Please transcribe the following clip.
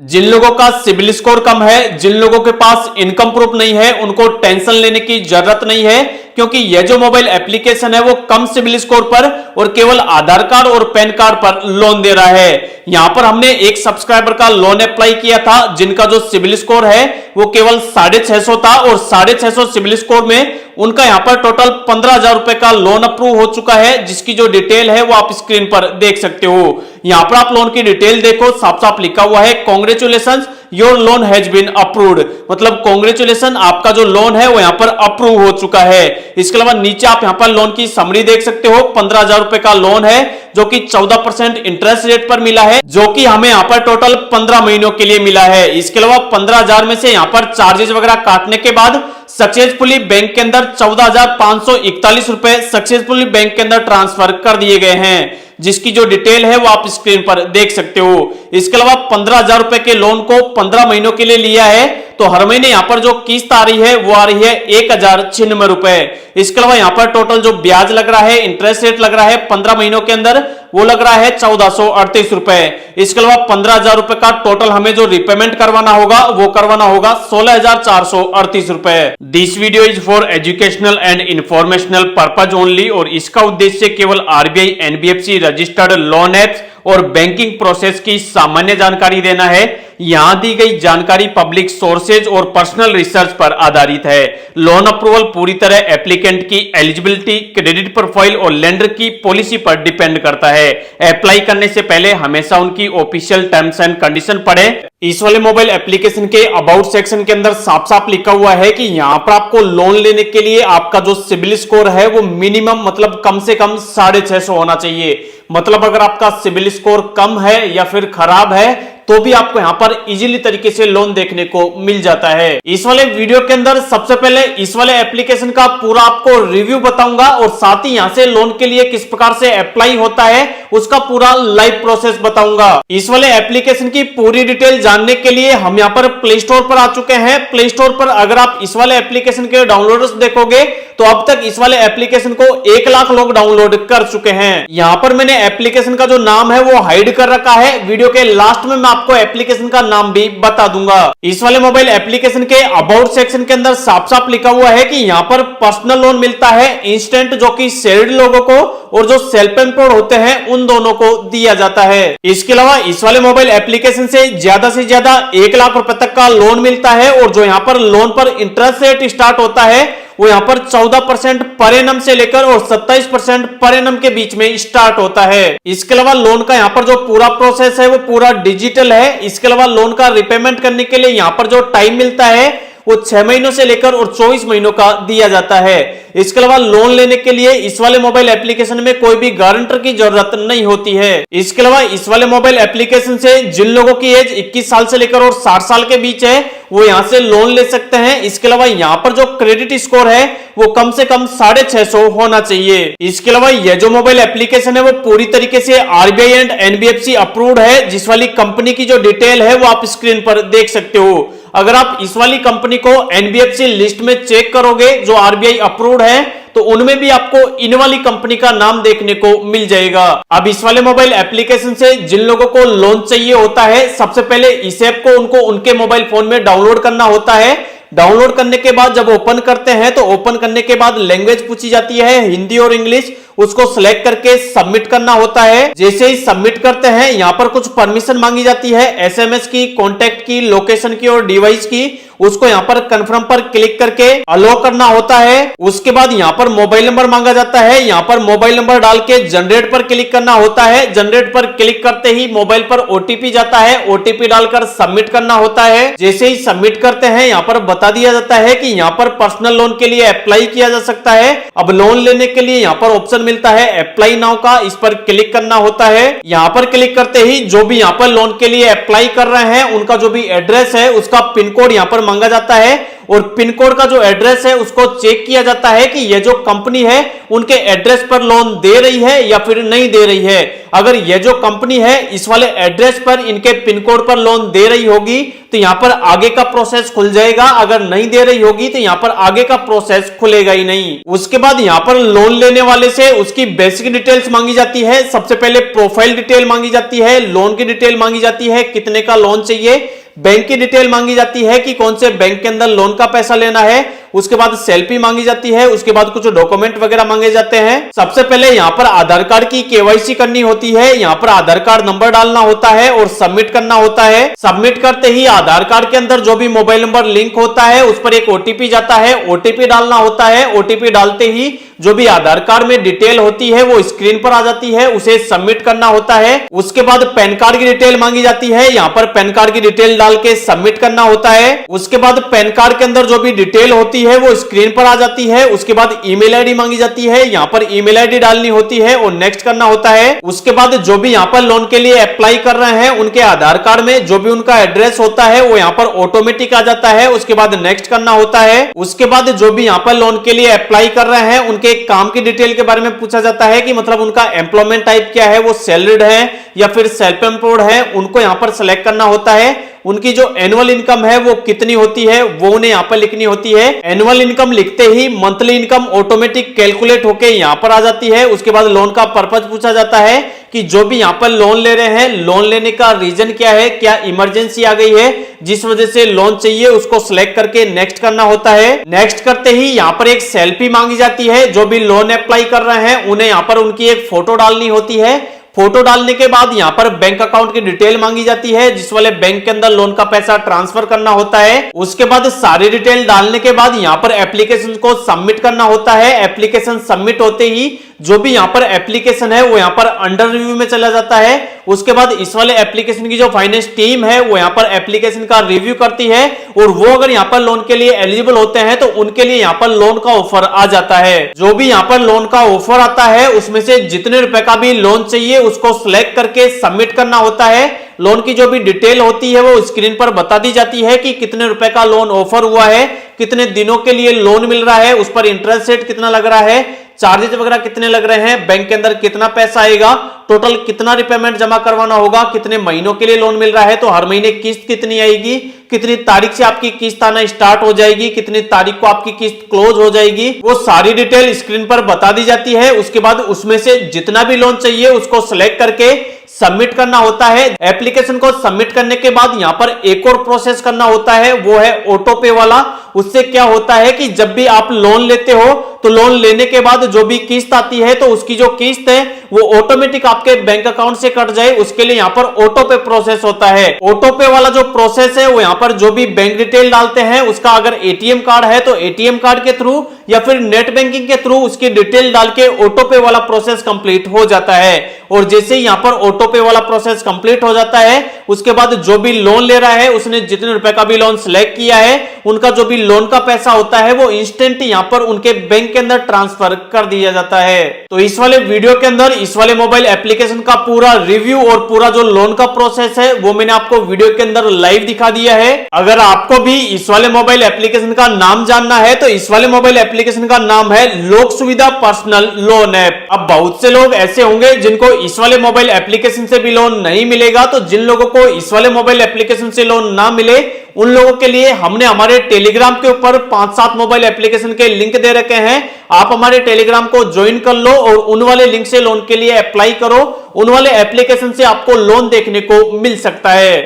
जिन लोगों का CIBIL score कम है, जिन लोगों के पास इनकम प्रूफ नहीं है, उनको टेंशन लेने की जरूरत नहीं है, क्योंकि यह जो मोबाइल एप्लीकेशन है वो कम सिबिल स्कोर पर और केवल आधार कार्ड और पैन कार्ड पर लोन दे रहा है। यहां पर हमने एक सब्सक्राइबर का लोन अप्लाई किया था जिनका जो सिबिल स्कोर है वो केवल 650 था और 650 सिबिल स्कोर में उनका यहां पर टोटल 15,000 रुपए का लोन अप्रूव हो चुका है, जिसकी जो डिटेल है वो आप स्क्रीन पर देख सकते हो। यहां पर आप लोन की डिटेल देखो, साफ साफ लिखा हुआ है congratulations your loan has been approved, मतलब कांग्रेचुलेशन आपका जो लोन है वो यहां पर अप्रूव हो चुका है। इसके अलावा नीचे आप यहां पर लोन की समरी देख सकते हो। 15,000 रुपए का लोन है जो कि 14% इंटरेस्ट रेट पर मिला है, जो कि हमें यहां पर टोटल 15 महीनों के लिए मिला है। इसके अलावा 15,000 में से यहां पर चार्जेस वगैरह काटने के बाद सक्सेसफुली बैंक के अंदर 14,541 रुपए सक्सेसफुली बैंक के अंदर ट्रांसफर कर दिए गए हैं, जिसकी जो डिटेल है वो आप स्क्रीन पर देख सकते हो। इसके अलावा 15,000 रुपए के लोन को 15 महीनों के लिए लिया है, तो हर महीने यहां पर जो किस्त आ रही है वो आ रही है 1,096 रुपए। इसके अलावा यहां पर टोटल जो ब्याज लग रहा है, इंटरेस्ट रेट लग रहा है 15 महीनों के अंदर, वो लग रहा है 1438 रुपए। इसके अलावा 15,000 रुपए का टोटल हमें जो रिपेमेंट करवाना होगा वो करवाना होगा 16,438 रुपए। This video is for educational and informational purpose only, और इसका उद्देश्य केवल RBI NBFC registered loan apps और बैंकिंग प्रोसेस की सामान्य जानकारी देना है। यहां दी गई जानकारी पब्लिक सोर्सेज और पर्सनल रिसर्च पर आधारित है। लोन अप्रूवल पूरी तरह एप्लीकेंट की एलिजिबिलिटी, क्रेडिट प्रोफाइल और लेंडर की पॉलिसी पर डिपेंड करता है। अप्लाई करने से पहले हमेशा उनकी ऑफिशियल टर्म्स एंड कंडीशन पढ़ें। इस वाले मोबाइल एप्लीकेशन के अबाउट सेक्शन के अंदर साफ साफ लिखा हुआ है कि यहां पर आपको लोन लेने के लिए आपका जो सिबिल स्कोर है वो मिनिमम मतलब कम से कम 650 होना चाहिए। मतलब अगर आपका सिबिल स्कोर कम है या फिर खराब है तो भी आपको यहां पर इजीली तरीके से लोन देखने को मिल जाता है। इस वाले वीडियो के अंदर सबसे पहले इस वाले एप्लीकेशन का पूरा आपको रिव्यू बताऊंगा और साथ ही यहां से लोन के लिए किस प्रकार से अप्लाई होता है उसका पूरा लाइव प्रोसेस बताऊंगा। इस वाले एप्लीकेशन की पूरी डिटेल जानने के लिए हम यहां पर प्ले स्टोर पर आ चुके हैं। प्ले स्टोर पर अगर आप इस वाले एप्लीकेशन के डाउनलोडर्स देखोगे तो अब तक इस वाले एप्लीकेशन को 1 लाख लोग डाउनलोड कर चुके हैं। यहां पर मैंने एप्लीकेशन का जो नाम है वो हाइड कर रखा है, वीडियो के लास्ट में मैं आपको एप्लीकेशन का नाम भी बता दूंगा। इस वाले मोबाइल एप्लीकेशन के अबाउट सेक्शन के अंदर साफ साफ लिखा हुआ है कि यहां पर पर्सनल लोन मिलता है इंस्टेंट, जो कि सैलरीड लोगों को और जो सेल्फ एम्प्लॉयड होते हैं उन दोनों को दिया जाता है। इसके अलावा इस वाले मोबाइल एप्लीकेशन से ज्यादा 1 लाख रुपए तक का लोन मिलता है और जो यहां पर लोन पर इंटरेस्ट रेट स्टार्ट होता है वो यहां पर 14% पर एनम से लेकर और 27% पर एनम के बीच में स्टार्ट होता है। इसके अलावा लोन का यहां पर जो पूरा प्रोसेस है वो पूरा डिजिटल है। इसके अलावा लोन का रिपेमेंट करने के लिए यहां पर जो टाइम मिलता है वो 6 महीनों से लेकर और 24 महीनों का दिया जाता है। इसके अलावा लोन लेने के लिए इस वाले मोबाइल एप्लीकेशन में कोई भी गारंटर की जरूरत नहीं होती है। इसके अलावा इस वाले मोबाइल एप्लीकेशन से जिन लोगों की एज 21 साल से लेकर और 60 साल के बीच है वो यहां से लोन ले सकते हैं। इसके अलावा यहां पर जो क्रेडिट स्कोर है वो कम से कम 650 होना चाहिए। इसके अलावा यह जो मोबाइल एप्लीकेशन है वो पूरी तरीके से आरबीआई एंड एनबीएफसी अप्रूव्ड है। जिस वाली कंपनी की जो डिटेल है वो आप स्क्रीन पर देख सकते हो। अगर आप इस वाली कंपनी को एनबीएफसी लिस्ट में चेक करोगे जो आरबीआई अप्रूव्ड है तो उनमें भी आपको इन वाली कंपनी का नाम देखने को मिल जाएगा। अब इस वाले मोबाइल एप्लीकेशन से जिन लोगों को लोन चाहिए होता है, सबसे पहले इस ऐप को उनको उनके मोबाइल फोन में डाउनलोड करना होता है। डाउनलोड करने के बाद जब ओपन करते हैं तो ओपन करने के बाद लैंग्वेज पूछी जाती है हिंदी और इंग्लिश, उसको सिलेक्ट करके सबमिट करना होता है। जैसे ही सबमिट करते हैं यहाँ पर कुछ परमिशन मांगी जाती है, एसएमएस की, कॉन्टैक्ट की, लोकेशन की और डिवाइस की। उसको यहाँ पर कंफर्म पर क्लिक करके अलो करना होता है। उसके बाद यहाँ पर मोबाइल नंबर मांगा जाता है, यहाँ पर मोबाइल नंबर डाल के जनरेट पर क्लिक करना होता है। जनरेट पर क्लिक करते ही मोबाइल पर ओटीपी जाता है, ओटीपी डालकर सबमिट करना होता है। जैसे ही सबमिट करते हैं यहाँ पर बता दिया जाता है कि यहाँ पर पर्सनल लोन के लिए अप्लाई किया जा सकता है। अब लोन लेने के लिए यहाँ पर ऑप्शन मिलता है अप्लाई नाउ का, इस पर क्लिक करना होता है। यहाँ पर क्लिक करते ही जो भी यहाँ पर लोन के लिए अप्लाई कर रहे हैं उनका जो भी एड्रेस है उसका पिन कोड यहाँ पर मांगा जाता है और पिन कोड का जो एड्रेस है उसको चेक किया जाता है कि यह जो कंपनी है उनके एड्रेस पर लोन दे रही है या फिर नहीं दे रही है। अगर यह जो कंपनी है इस वाले एड्रेस पर इनके पिन कोड पर लोन दे रही होगी तो यहां पर आगे का प्रोसेस खुल जाएगा, अगर नहीं दे रही होगी तो यहां पर आगे का प्रोसेस खुलेगा ही नहीं। उसके बाद यहां पर लोन लेने वाले से उसकी बेसिक डिटेल्स मांगी जाती है। सबसे पहले प्रोफाइल डिटेल मांगी जाती है, लोन की डिटेल मांगी जाती है, कितने का लोन चाहिए, बैंक की डिटेल मांगी जाती है कि कौन से बैंक के अंदर लोन का पैसा लेना है, उसके बाद सेल्फी मांगी जाती है, उसके बाद कुछ डॉक्यूमेंट वगैरह मांगे जाते हैं। सबसे पहले यहां पर आधार कार्ड की केवाईसी करनी होती है, यहां पर आधार कार्ड नंबर डालना होता है और सबमिट करना होता है। सबमिट करते ही आधार कार्ड के अंदर जो भी मोबाइल नंबर लिंक होता है उस पर एक ओटीपी जाता है, ओटीपी डालना होता है। ओटीपी डालते ही जो भी आधार कार्ड में डिटेल होती है वो स्क्रीन पर आ जाती है, उसे सबमिट करना होता है। उसके बाद पैन कार्ड की डिटेल मांगी जाती है, यहां पर पैन कार्ड की डिटेल डाल के सबमिट करना होता है। उसके बाद पैन कार्ड के अंदर जो भी डिटेल होती है वो स्क्रीन पर आ जाती है। उसके बाद ईमेल आईडी मांगी जाती है, यहां पर ईमेल आईडी डालनी होती है और नेक्स्ट करना होता है। उसके बाद जो भी यहां पर लोन के लिए अप्लाई कर रहे हैं उनके आधार कार्ड में जो भी उनका एड्रेस होता है वो यहां पर ऑटोमेटिक आ जाता है। उसके बाद नेक्स्ट करना होता है। उसके बाद जो भी यहां पर लोन के लिए अप्लाई कर रहे हैं उनके काम की डिटेल के बारे में पूछा जाता है कि मतलब उनका एम्प्लॉयमेंट टाइप क्या है, वो सैलरीड है या फिर सेल्फ एम्प्लॉयड है, उनको यहां पर सेलेक्ट करना होता है। उनकी जो एनुअल इनकम है वो कितनी होती है वो उन्हें यहां पर लिखनी होती है। एनुअल इनकम लिखते ही मंथली इनकम ऑटोमेटिक कैलकुलेट होके यहां पर आ जाती है। उसके बाद लोन का पर्पज पूछा जाता है कि जो भी यहां पर लोन ले रहे हैं लोन लेने का रीजन क्या है, क्या इमरजेंसी आ गई है जिस वजह से लोन चाहिए, उसको सिलेक्ट करके नेक्स्ट करना होता है। नेक्स्ट करते ही यहां पर एक सेल्फी मांगी जाती है। जो भी लोन अप्लाई कर रहे हैं उन्हें यहां पर उनकी एक फोटो डालनी होती है। फोटो डालने के बाद यहां पर बैंक अकाउंट की डिटेल मांगी जाती है जिस वाले बैंक के अंदर लोन का पैसा ट्रांसफर करना होता है। उसके बाद सारी डिटेल डालने के बाद यहां पर एप्लीकेशन को सबमिट करना होता है। एप्लीकेशन सबमिट होते ही जो भी यहां पर एप्लीकेशन है वो यहां पर अंडर रिव्यू में चला जाता है। उसके बाद इस वाले एप्लीकेशन की जो फाइनेंस टीम है वो यहां पर एप्लीकेशन का रिव्यू करती है और वो अगर यहां पर लोन के लिए एलिजिबल होते हैं तो उनके लिए यहां पर लोन का ऑफर आ जाता है। जो भी यहां पर लोन का ऑफर आता है उसमें से जितने रुपए का भी लोन चाहिए उसको सिलेक्ट करके सबमिट करना होता है। लोन की जो भी डिटेल होती है वो स्क्रीन पर बता दी जाती है कि कितने रुपए का लोन ऑफर हुआ है, कितने दिनों के लिए लोन मिल रहा है, उस पर इंटरेस्ट रेट कितना लग रहा है, चार्जेस वगैरह कितने लग रहे हैं, बैंक के अंदर कितना पैसा आएगा, टोटल कितना रिपेमेंट जमा करवाना होगा, कितने महीनों के लिए लोन मिल रहा है तो हर महीने किस्त कितनी आएगी, कितनी तारीख से आपकी किस्त आना स्टार्ट हो जाएगी, कितनी तारीख को आपकी किस्त क्लोज हो जाएगी, वो सारी डिटेल स्क्रीन पर बता दी जाती है। उसके बाद उसमें से जितना भी लोन चाहिए उसको सिलेक्ट करके सबमिट करना होता है। एप्लीकेशन को सबमिट करने के बाद यहां पर एक और प्रोसेस करना होता है, वो है ऑटो पे वाला। उससे क्या होता है कि जब भी आप लोन लेते हो तो लोन लेने के बाद जो भी किस्त आती है तो उसकी जो किस्त है वो ऑटोमेटिक आपके बैंक अकाउंट से कट जाए, उसके लिए यहां पर ऑटो पे प्रोसेस होता है। ऑटो पे वाला जो प्रोसेस है वो यहां पर जो भी बैंक डिटेल डालते हैं उसका अगर एटीएम कार्ड है तो एटीएम कार्ड के थ्रू या फिर नेट बैंकिंग के थ्रू उसकी डिटेल डाल के ऑटो पे वाला प्रोसेस कंप्लीट हो जाता है। और जैसे ही यहां पर ऑटो पे वाला प्रोसेस कंप्लीट हो जाता है उसके बाद जो भी लोन ले रहा है उसने जितने रुपए का भी लोन सिलेक्ट किया है उनका जो भी लोन का पैसा होता है वो इंस्टेंट यहां पर उनके बैंक के अंदर ट्रांसफर कर दिया जाता है। तो इस वाले वीडियो के अंदर इस वाले मोबाइल एप्लीकेशन का पूरा रिव्यू और पूरा जो लोन का प्रोसेस है वो मैंने आपको वीडियो के अंदर लाइव दिखा दिया है। अगर आपको भी इस वाले मोबाइल एप्लीकेशन का नाम जानना है तो इस वाले मोबाइल एप्लीकेशन का नाम है लोक सुविधा पर्सनल लोन ऐप। अब बहुत से लोग ऐसे होंगे जिनको इस वाले मोबाइल एप्लीकेशन से भी लोन नहीं मिलेगा, तो जिन लोगों को इस वाले मोबाइल एप्लीकेशन से लोन ना मिले उन लोगों के लिए हमने हमारे टेलीग्राम के ऊपर 5-7 मोबाइल एप्लीकेशन के लिंक दे रखे हैं। आप हमारे टेलीग्राम को ज्वाइन कर लो और उन वाले लिंक से लोन के लिए अप्लाई करो। उन वाले एप्लीकेशन से आपको लोन देखने को मिल सकता है।